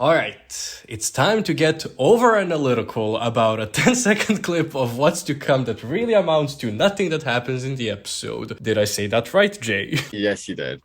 All right, it's time to get over analytical about a 10-second clip of what's to come that really amounts to nothing that happens in the episode. Did I say that right, Jay? Yes, you did.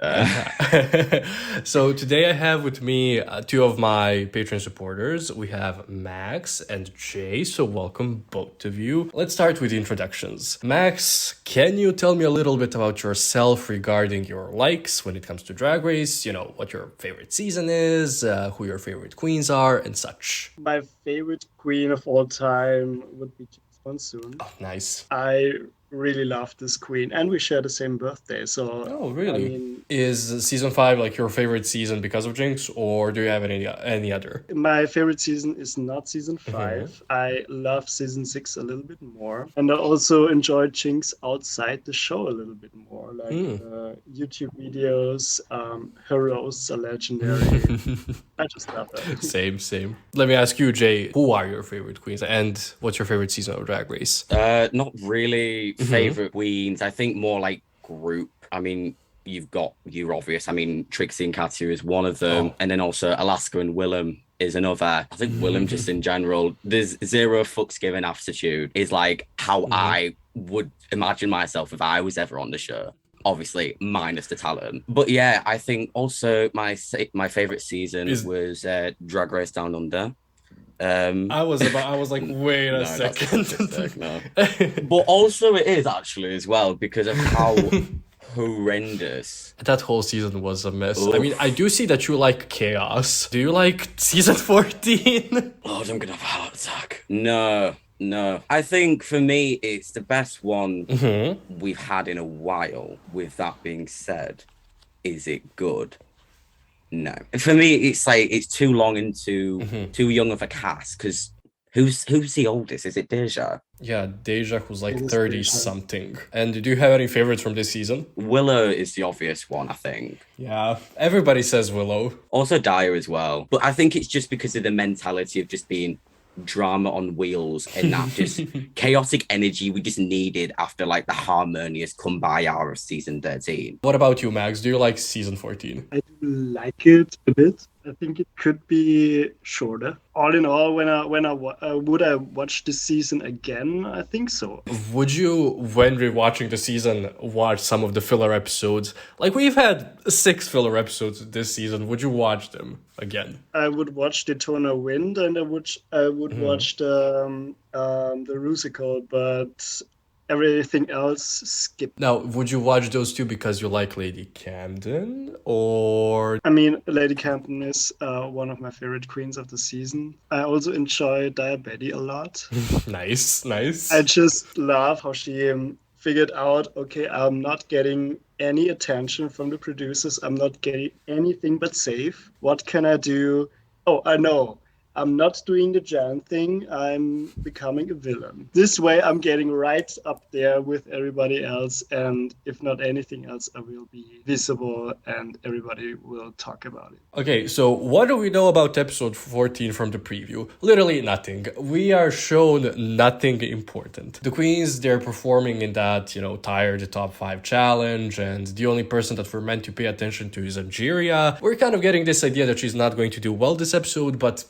So today I have with me two of my Patreon supporters. We have Max and Jay, so welcome both of you. Let's start with the introductions. Max, can you tell me a little bit about yourself regarding your likes when it comes to Drag Race? You know, what your favorite season is, who your favorite queens are, and such. My favorite queen of all time would be Jinx Monsoon. Oh, nice. I really love this queen, and we share the same birthday. So, oh, really? I mean, is season 5 like your favorite season because of Jinx, or do you have any other? My favorite season is not season 5. I love season 6 a little bit more, and I also enjoyed Jinx outside the show a little bit more, like YouTube videos. Her roasts are legendary. I just love her. Same. Let me ask you, Jay, who are your favorite queens, and what's your favorite season of Drag Race? Not really favorite queens. I think more like group. I mean, you've got your obvious. I mean, Trixie and Katya is one of them, and then also Alaska and Willem is another. I think Willem just in general, there's zero fucks given attitude is like how I would imagine myself if I was ever on the show. Obviously, minus the talent. But yeah, I think also my favorite season was Drag Race Down Under. I was like, wait a second. No. But also it is actually as well because of how horrendous that whole season was a mess. Oof. I mean, I do see that you like chaos. Do you like season 14? Lord, I'm gonna have a heart attack. No. I think for me, it's the best one we've had in a while. With that being said, is it good? No. For me, it's like it's too long and too young of a cast. Because who's the oldest? Is it Deja? Yeah, Deja, who's like 30-something. And do you have any favorites from this season? Willow is the obvious one, I think. Yeah, everybody says Willow. Also Daya as well. But I think it's just because of the mentality of just being drama on wheels and that just chaotic energy we just needed after like the harmonious come by hour of season 13. What about you, Max? Do you like season 14? I do like it a bit. I think it could be shorter. All in all, would I watch this season again? I think so. Would you, when rewatching the season, watch some of the filler episodes? Like we've had 6 filler episodes this season. Would you watch them again? I would watch Daytona Wind, and I would watch the Rusical, but everything else skip. Now, would you watch those two because you like Lady Camden, or? I mean, Lady Camden is one of my favorite queens of the season. I also enjoy Daya Betty a lot. Nice. I just love how she figured out, okay, I'm not getting any attention from the producers. I'm not getting anything but safe. What can I do? Oh, I know. I'm not doing the Jan thing. I'm becoming a villain. This way, I'm getting right up there with everybody else. And if not anything else, I will be visible and everybody will talk about it. Okay, so what do we know about episode 14 from the preview? Literally nothing. We are shown nothing important. The queens, they're performing in that, tired the top 5 challenge. And the only person that we're meant to pay attention to is Angeria. We're kind of getting this idea that she's not going to do well this episode, but,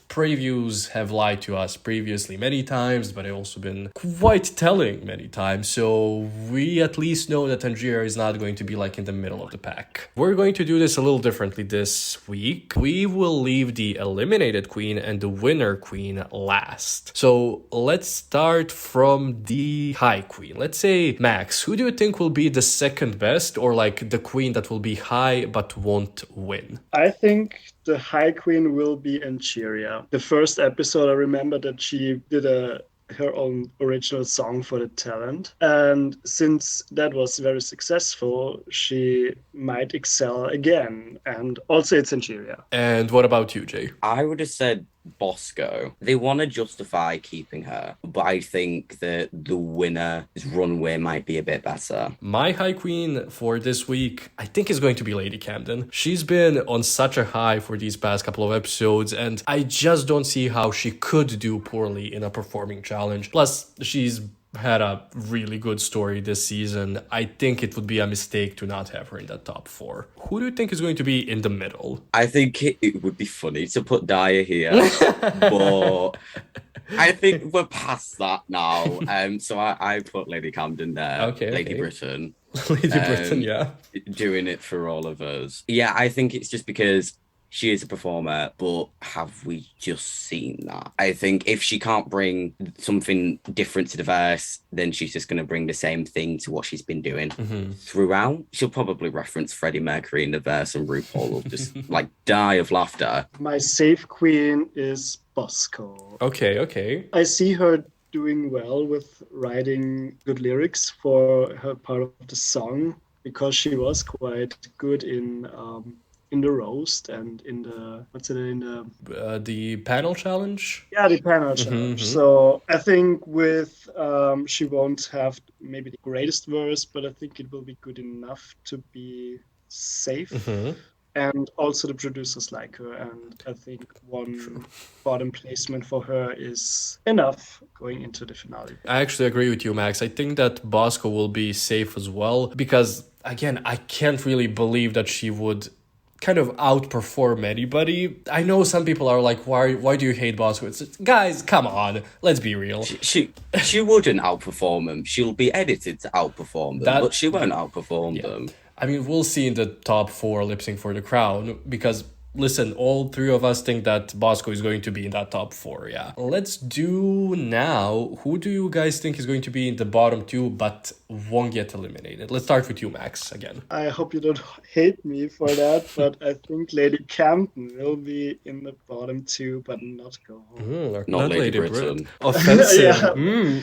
previews have lied to us previously many times, but they've also been quite telling many times. So we at least know that Angeria is not going to be like in the middle of the pack. We're going to do this a little differently this week. We will leave the eliminated queen and the winner queen last. So let's start from the high queen. Let's say, Max, who do you think will be the second best, or like the queen that will be high but won't win? I think the high queen will be Angeria. The first episode, I remember that she did her own original song for the talent. And since that was very successful, she might excel again. And also it's Angeria. And what about you, Jay? I would have said Bosco. They want to justify keeping her, but I think that the winner's runway might be a bit better. My high queen for this week, I think, is going to be Lady Camden. She's been on such a high for these past couple of episodes, and I just don't see how she could do poorly in a performing challenge. Plus, she's had a really good story this season. I think it would be a mistake to not have her in that top 4. Who do you think is going to be in the middle? I think it would be funny to put Daya here, but I think we're past that now. So I put Lady Camden there. Okay, Lady okay. Britain. Lady Britain, yeah. Doing it for all of us. Yeah, I think it's just because she is a performer, but have we just seen that? I think if she can't bring something different to the verse, then she's just going to bring the same thing to what she's been doing throughout. She'll probably reference Freddie Mercury in the verse, and RuPaul will just like die of laughter. My safe queen is Bosco. Okay. I see her doing well with writing good lyrics for her part of the song, because she was quite good in the roast and in the panel challenge. Yeah, the panel challenge. So I think with she won't have maybe the greatest verse, but I think it will be good enough to be safe. And also the producers like her, and I think one bottom placement for her is enough going into the finale. I actually agree with you, Max. I think that Bosco will be safe as well, because again, I can't really believe that she would kind of outperform anybody. I know some people are like, why do you hate Bosco? It's guys, come on, let's be real. She wouldn't outperform them. She'll be edited to outperform them, but she won't outperform them. I mean, we'll see in the top 4 lip sync for the crown, because listen, all 3 of us think that Bosco is going to be in that top 4, yeah. Let's do now, who do you guys think is going to be in the bottom 2 but won't get eliminated? Let's start with you, Max, again. I hope you don't hate me for that, but I think Lady Camden will be in the bottom 2 but not go home. Not Lady Britain. Offensive.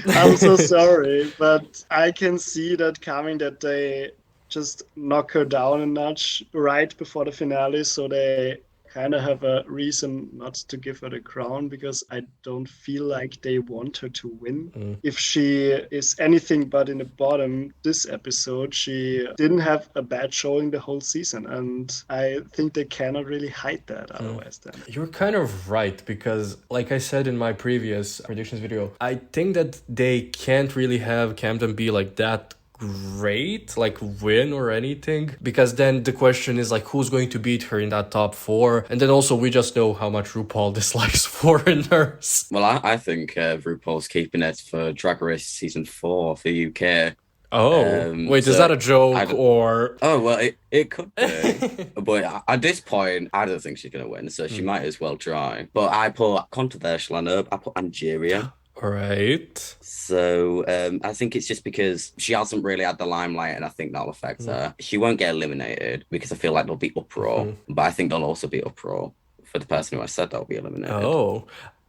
I'm so sorry, but I can see that coming, that they just knock her down a notch right before the finale, so they kind of have a reason not to give her the crown, because I don't feel like they want her to win. If she is anything but in the bottom this episode, she didn't have a bad showing the whole season, and I think they cannot really hide that otherwise then. You're kind of right, because like I said in my previous predictions video, I think that they can't really have Camden be like that great, like win or anything, because then the question is like, who's going to beat her in that top 4? And then also we just know how much RuPaul dislikes foreigners. Well, I think RuPaul's keeping it for Drag Race season 4 for UK. Wait, so is that a joke or? Oh, well, it could be. But at this point, I don't think she's going to win, so she might as well try. But I put controversial on her. I put Angeria. All right. So I think it's just because she hasn't really had the limelight, and I think that'll affect her. She won't get eliminated because I feel like there'll be uproar, but I think there'll also be uproar for the person who I said that'll be eliminated. Oh.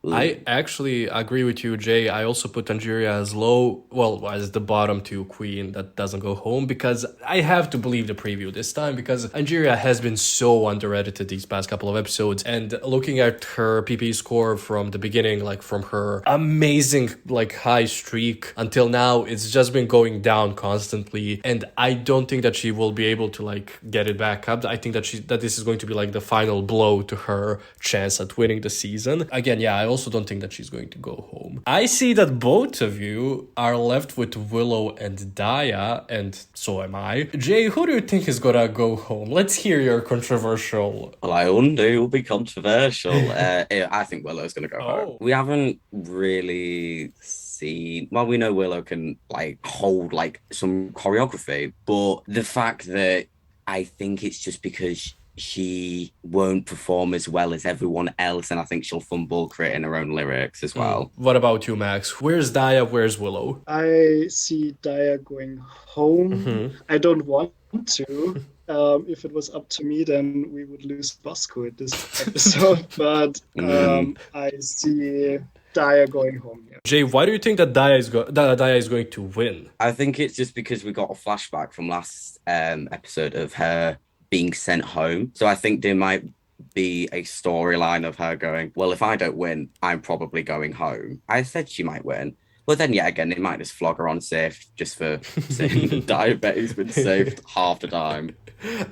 I actually agree with you, Jay. I also put Angeria as low, as the bottom 2 queen that doesn't go home, because I have to believe the preview this time, because Angeria has been so underedited these past couple of episodes, and looking at her PP score from the beginning, like from her amazing like high streak until now, it's just been going down constantly, and I don't think that she will be able to like get it back up. I think that this is going to be like the final blow to her chance at winning the season. Again, yeah, I also don't think that she's going to go home. I see that both of you are left with Willow and Daya, and so am I. Jay, who do you think is gonna go home? Let's hear your controversial. Well, I wonder it will be controversial. I think Willow's gonna go home. We haven't really seen. Well, we know Willow can like hold like some choreography, but the fact that I think it's just because she won't perform as well as everyone else, and I think she'll fumble creating her own lyrics as well. What about you, Max? Where's Daya? Where's Willow? I see Daya going home. I don't want to. If it was up to me, then we would lose Bosco at this episode, but I see Daya going home. Yeah. Jay, why do you think that Daya is going to win? I think it's just because we got a flashback from last episode of her being sent home. So I think there might be a storyline of her going, well, if I don't win, I'm probably going home. I said she might win, But then, yeah, again, they might just flog her on safe just for saying Daya Betty's been saved half the time.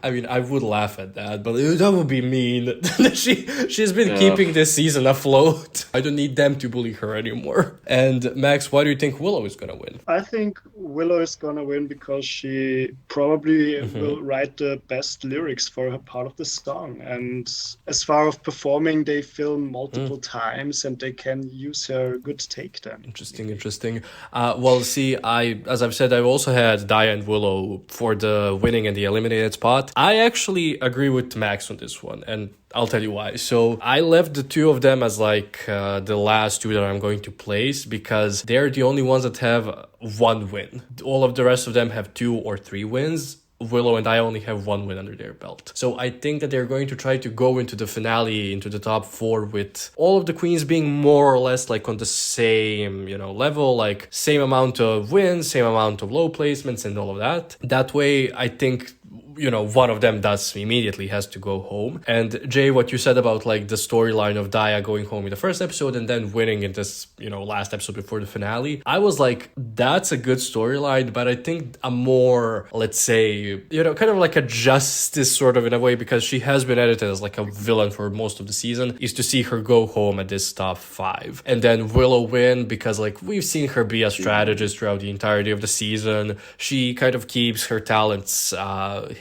I mean, I would laugh at that, but that would be mean. She's been Ugh. keeping this season afloat. I don't need them to bully her anymore. And Max, why do you think Willow is gonna win? I think Willow is gonna win because she probably will write the best lyrics for her part of the song. And as far as performing, they film multiple times and they can use her good take then. Interesting. Well, see, as I've said, I've also had Daya and Willow for the winning and the eliminated spot. I actually agree with Max on this one, and I'll tell you why. So I left the two of them as like the last two that I'm going to place because they're the only ones that have one win. All of the rest of them have 2 or 3 wins. Willow and I only have 1 win under their belt. So I think that they're going to try to go into the finale, into the top 4 with all of the queens being more or less like on the same, level, like same amount of wins, same amount of low placements and all of that. That way, I think one of them immediately has to go home. And Jay, what you said about like the storyline of Daya going home in the first episode and then winning in this, last episode before the finale, I was like, that's a good storyline, but I think a more, let's say, kind of like a justice sort of in a way, because she has been edited as like a villain for most of the season, is to see her go home at this top 5. And then Willow win because like we've seen her be a strategist throughout the entirety of the season. She kind of keeps her talents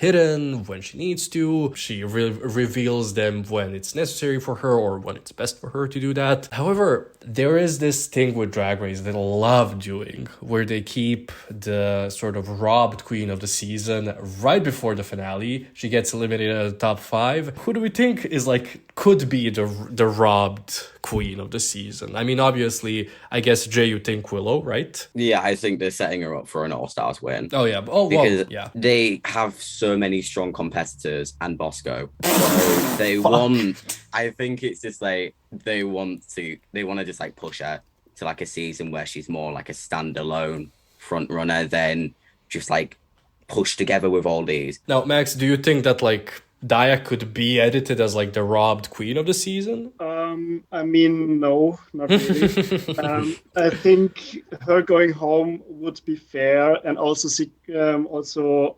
hidden when she needs to. She reveals them when it's necessary for her or when it's best for her to do that. However, there is this thing with Drag Race that I love doing where they keep the sort of robbed queen of the season right before the finale. She gets eliminated at the top 5. Who do we think is like could be the robbed queen of the season? I mean, obviously, I guess Jay, you think Willow, right? Yeah, I think they're setting her up for an All-Stars win. Oh yeah. Oh because well, yeah. They have so many strong competitors and Bosco. So they want. I think it's just like they want to just like push her to like a season where she's more like a standalone front runner than just like pushed together with all these. Now, Max, do you think that like Daya could be edited as like the robbed queen of the season? I mean, no, not really. I think her going home would be fair, and also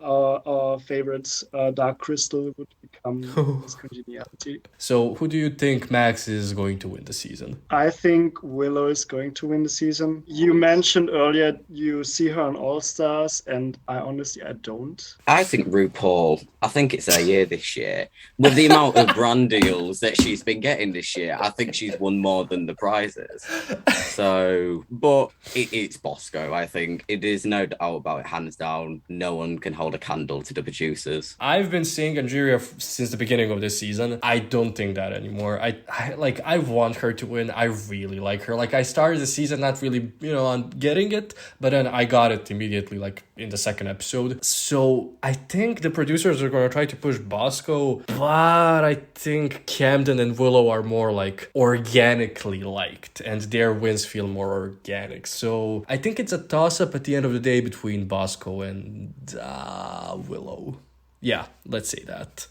our favorite Dark Crystal would become this congeniality. So, who do you think Max is going to win the season? I think Willow is going to win the season. You mentioned earlier you see her on All Stars, and I don't. I think RuPaul. I think it's her year this year. With the amount of brand deals that she's been getting this year, I think she's won more than the prizes. So, but it's Bosco. I think it is no doubt about it, hands down. No one can hold a candle to the producers. I've been seeing Angeria since the beginning of this season. I don't think that anymore. I want her to win. I really like her. Like I started the season not really, on getting it, but then I got it immediately, like in the second episode. So I think the producers are going to try to push Bosco, but I think Camden and Willow are more like organically liked and their wins feel more organic. So I think it's a toss-up at the end of the day between Bosco and Willow. Yeah, let's say that.